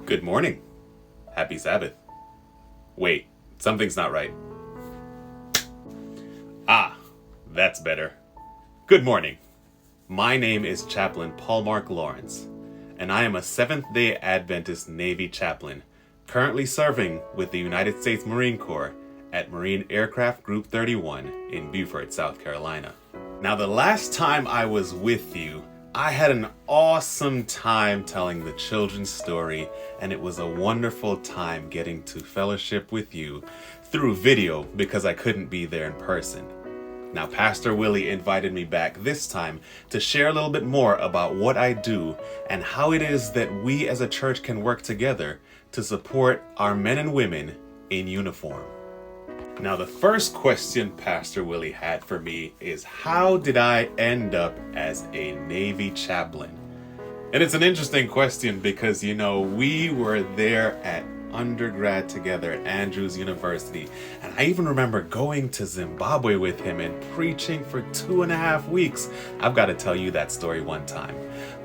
Good morning. Happy Sabbath. Wait, something's not right. That's better. Good morning. My name is Chaplain Pohlmarc Lawrence, and I am a Seventh-day Adventist Navy chaplain, currently serving with the United States Marine Corps at Marine Aircraft Group 31 in Beaufort, South Carolina. Now, the last time I was with you, I had an awesome time telling the children's story, and it was a wonderful time getting to fellowship with you through video because I couldn't be there in person. Now, Pastor Willie invited me back this time to share a little bit more about what I do and how it is that we as a church can work together to support our men and women in uniform. Now, the first question Pastor Willie had for me is, how did I end up as a Navy chaplain? And it's an interesting question because, we were there at undergrad together at Andrews University. And I even remember going to Zimbabwe with him and preaching for 2.5 weeks. I've got to tell you that story one time.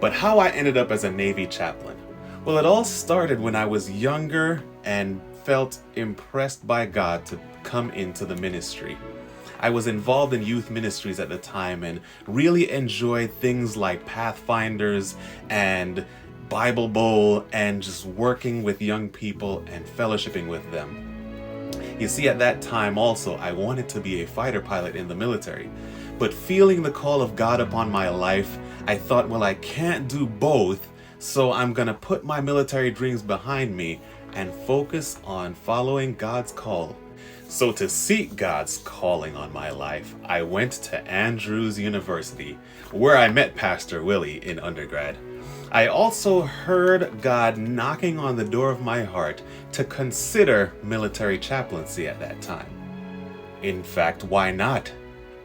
But how I ended up as a Navy chaplain? Well, it all started when I was younger and felt impressed by God to come into the ministry. I was involved in youth ministries at the time and really enjoyed things like Pathfinders and Bible Bowl and just working with young people and fellowshipping with them. You see, at that time also, I wanted to be a fighter pilot in the military. But feeling the call of God upon my life, I thought, well, I can't do both, so I'm going to put my military dreams behind me and focus on following God's call. So to seek God's calling on my life, I went to Andrews University, where I met Pastor Willie in undergrad. I also heard God knocking on the door of my heart to consider military chaplaincy at that time. In fact, why not?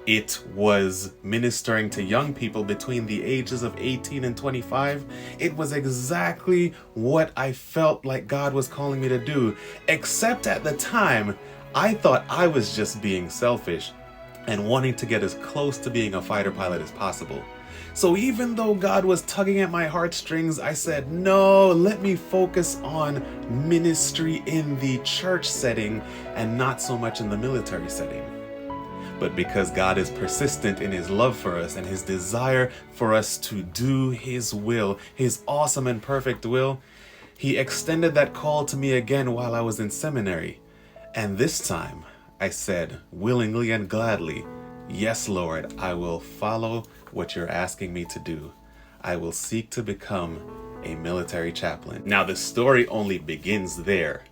It was ministering to young people between the ages of 18 and 25. It was exactly what I felt like God was calling me to do, except at the time, I thought I was just being selfish and wanting to get as close to being a fighter pilot as possible. So even though God was tugging at my heartstrings, I said, no, let me focus on ministry in the church setting and not so much in the military setting. But because God is persistent in His love for us and His desire for us to do His will, His awesome and perfect will, He extended that call to me again while I was in seminary. And this time I said, willingly and gladly, yes, Lord, I will follow what you're asking me to do. I will seek to become a military chaplain. Now, the story only begins there.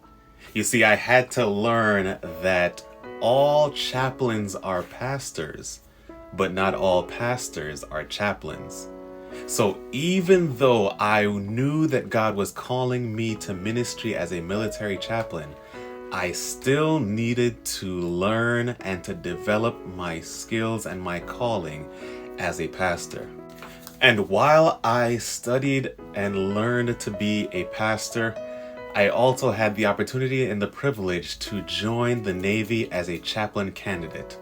You see, I had to learn that all chaplains are pastors, but not all pastors are chaplains. So even though I knew that God was calling me to ministry as a military chaplain, I still needed to learn and to develop my skills and my calling as a pastor. And while I studied and learned to be a pastor, I also had the opportunity and the privilege to join the Navy as a chaplain candidate.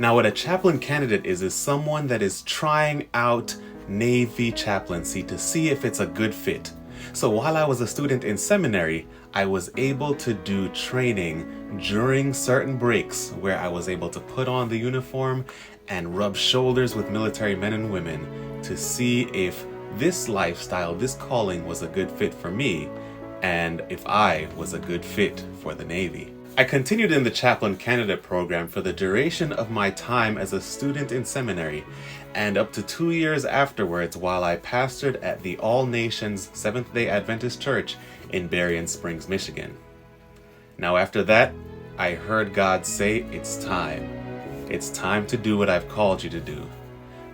Now, what a chaplain candidate is someone that is trying out Navy chaplaincy to see if it's a good fit. So while I was a student in seminary, I was able to do training during certain breaks where I was able to put on the uniform and rub shoulders with military men and women to see if this lifestyle, this calling was a good fit for me and if I was a good fit for the Navy. I continued in the chaplain candidate program for the duration of my time as a student in seminary and up to 2 years afterwards while I pastored at the All Nations Seventh-day Adventist Church in Berrien Springs, Michigan. Now after that, I heard God say, it's time. It's time to do what I've called you to do.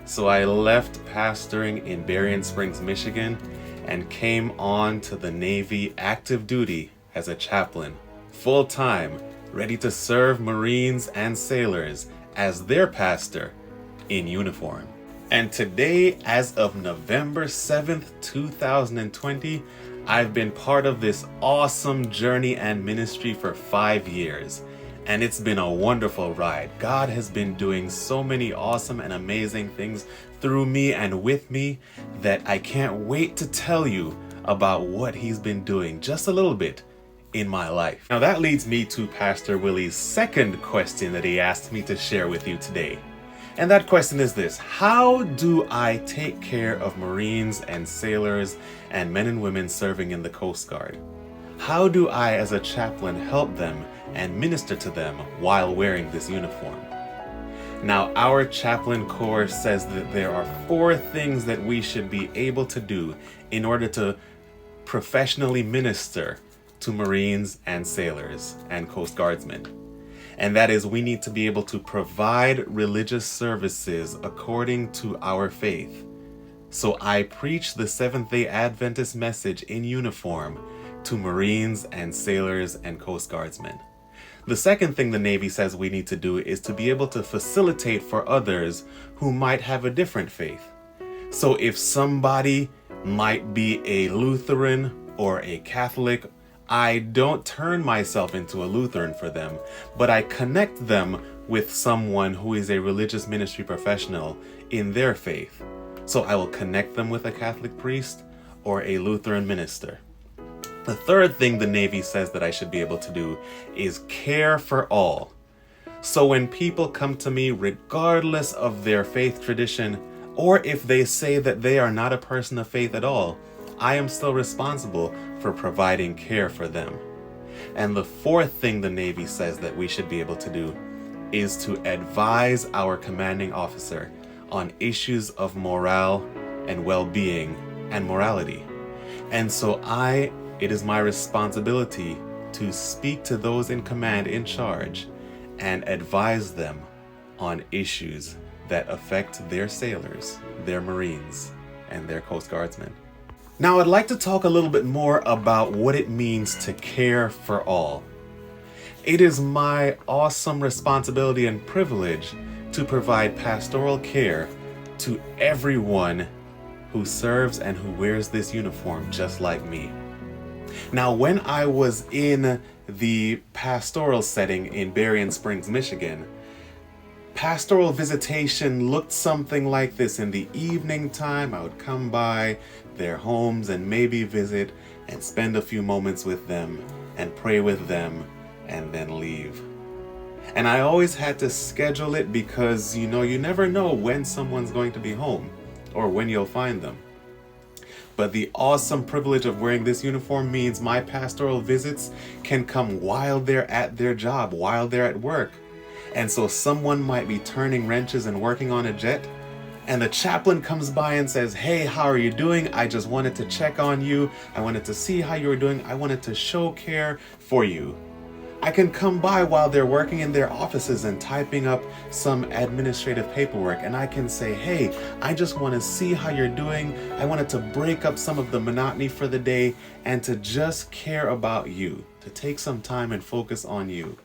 So I left pastoring in Berrien Springs, Michigan and came on to the Navy active duty as a chaplain, full-time, ready to serve Marines and sailors as their pastor in uniform. And today, as of November 7th, 2020, I've been part of this awesome journey and ministry for 5 years. And it's been a wonderful ride. God has been doing so many awesome and amazing things through me and with me that I can't wait to tell you about what he's been doing just a little bit in my life. Now that leads me to Pastor Willie's second question that he asked me to share with you today. And that question is this: how do I take care of Marines and sailors and men and women serving in the Coast Guard? How do I, as a chaplain, help them and minister to them while wearing this uniform? Now, our chaplain corps says that there are 4 things that we should be able to do in order to professionally minister to Marines and sailors and Coast Guardsmen. And that is, we need to be able to provide religious services according to our faith. So I preach the Seventh-day Adventist message in uniform to Marines and sailors and Coast Guardsmen. The second thing the Navy says we need to do is to be able to facilitate for others who might have a different faith. So if somebody might be a Lutheran or a Catholic, I don't turn myself into a Lutheran for them, but I connect them with someone who is a religious ministry professional in their faith. So I will connect them with a Catholic priest or a Lutheran minister. The third thing the Navy says that I should be able to do is care for all. So when people come to me, regardless of their faith tradition, or if they say that they are not a person of faith at all, I am still responsible for providing care for them. And the fourth thing the Navy says that we should be able to do is to advise our commanding officer on issues of morale and well-being and morality. And so it is my responsibility to speak to those in command, in charge, and advise them on issues that affect their sailors, their Marines, and their Coast Guardsmen. Now, I'd like to talk a little bit more about what it means to care for all. It is my awesome responsibility and privilege to provide pastoral care to everyone who serves and who wears this uniform just like me. Now, when I was in the pastoral setting in Berrien Springs, Michigan, pastoral visitation looked something like this. In the evening time, I would come by their homes and maybe visit and spend a few moments with them and pray with them and then leave. And I always had to schedule it because, you never know when someone's going to be home or when you'll find them. But the awesome privilege of wearing this uniform means my pastoral visits can come while they're at their job, while they're at work. And so someone might be turning wrenches and working on a jet, and the chaplain comes by and says, "Hey, how are you doing? I just wanted to check on you. I wanted to see how you were doing. I wanted to show care for you." I can come by while they're working in their offices and typing up some administrative paperwork, and I can say, "Hey, I just want to see how you're doing. I wanted to break up some of the monotony for the day and to just care about you, to take some time and focus on you."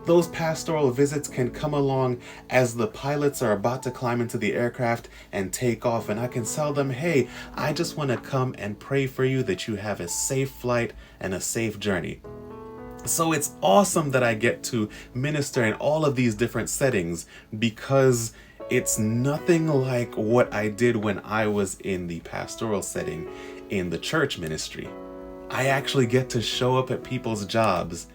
Those pastoral visits can come along as the pilots are about to climb into the aircraft and take off, and I can tell them, "Hey, I just want to come and pray for you that you have a safe flight and a safe journey." So it's awesome that I get to minister in all of these different settings because it's nothing like what I did when I was in the pastoral setting in the church ministry. I actually get to show up at people's jobs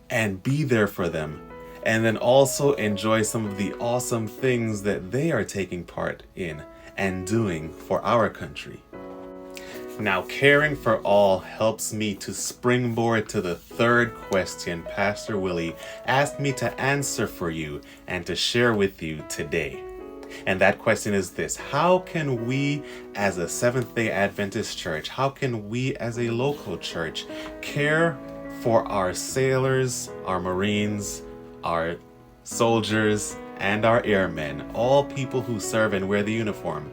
and be there for them, and then also enjoy some of the awesome things that they are taking part in and doing for our country. Now, caring for all helps me to springboard to the third question Pastor Willie asked me to answer for you and to share with you today. And that question is this: how can we as a Seventh-day Adventist church, how can we as a local church care for our sailors, our Marines, our soldiers, and our airmen, all people who serve and wear the uniform,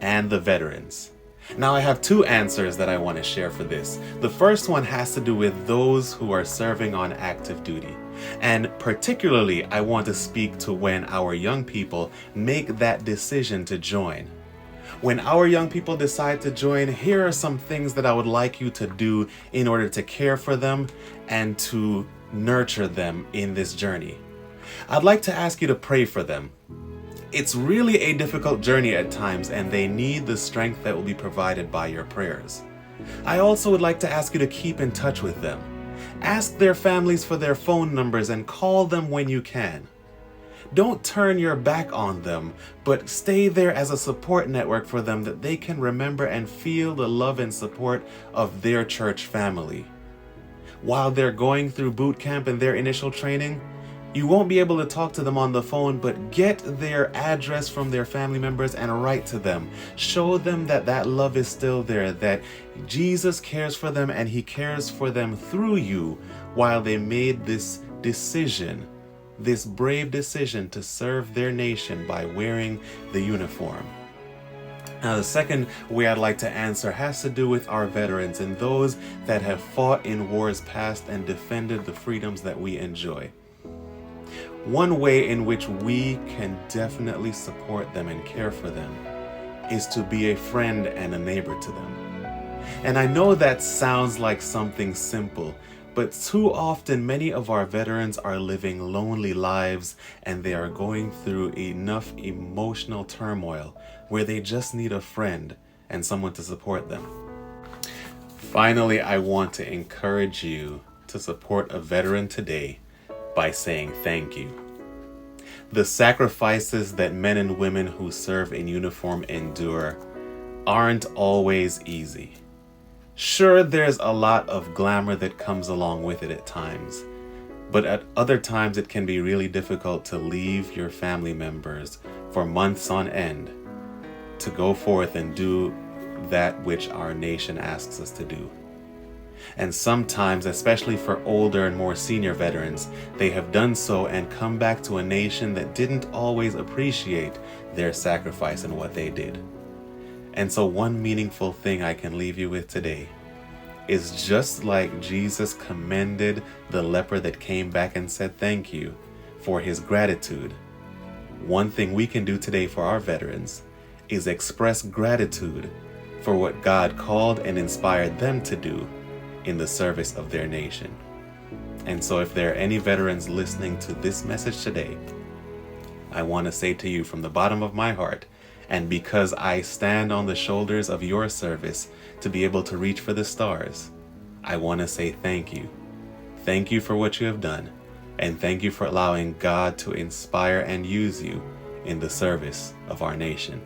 and the veterans? Now, I have 2 answers that I want to share for this. The first one has to do with those who are serving on active duty. And particularly, I want to speak to when our young people make that decision to join. When our young people decide to join, here are some things that I would like you to do in order to care for them and to nurture them in this journey. I'd like to ask you to pray for them. It's really a difficult journey at times, and they need the strength that will be provided by your prayers. I also would like to ask you to keep in touch with them. Ask their families for their phone numbers and call them when you can. Don't turn your back on them, but stay there as a support network for them that they can remember and feel the love and support of their church family. While they're going through boot camp and their initial training, you won't be able to talk to them on the phone, but get their address from their family members and write to them. Show them that that love is still there, that Jesus cares for them and he cares for them through you while they made this decision, this brave decision to serve their nation by wearing the uniform. Now, the second way I'd like to answer has to do with our veterans and those that have fought in wars past and defended the freedoms that we enjoy. One way in which we can definitely support them and care for them is to be a friend and a neighbor to them. And I know that sounds like something simple, but too often many of our veterans are living lonely lives and they are going through enough emotional turmoil where they just need a friend and someone to support them. Finally, I want to encourage you to support a veteran today by saying thank you. The sacrifices that men and women who serve in uniform endure aren't always easy. Sure, there's a lot of glamour that comes along with it at times, but at other times it can be really difficult to leave your family members for months on end to go forth and do that which our nation asks us to do. And sometimes, especially for older and more senior veterans, they have done so and come back to a nation that didn't always appreciate their sacrifice and what they did. And so one meaningful thing I can leave you with today is just like Jesus commended the leper that came back and said thank you for his gratitude, one thing we can do today for our veterans is express gratitude for what God called and inspired them to do in the service of their nation. And so if there are any veterans listening to this message today, I want to say to you from the bottom of my heart, and because I stand on the shoulders of your service to be able to reach for the stars, I want to say thank you. Thank you for what you have done, and thank you for allowing God to inspire and use you in the service of our nation.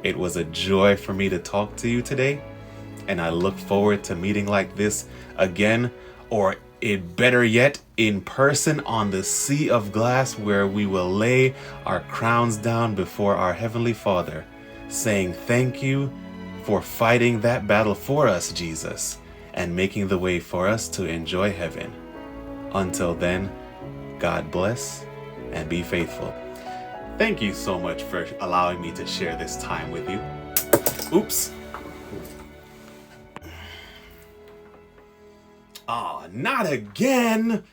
It was a joy for me to talk to you today, and I look forward to meeting like this again, or better yet, in person on the sea of glass, where we will lay our crowns down before our Heavenly Father, saying thank you for fighting that battle for us, Jesus, and making the way for us to enjoy heaven. Until then, God bless and be faithful. Thank you so much for allowing me to share this time with you. Oops. Not again!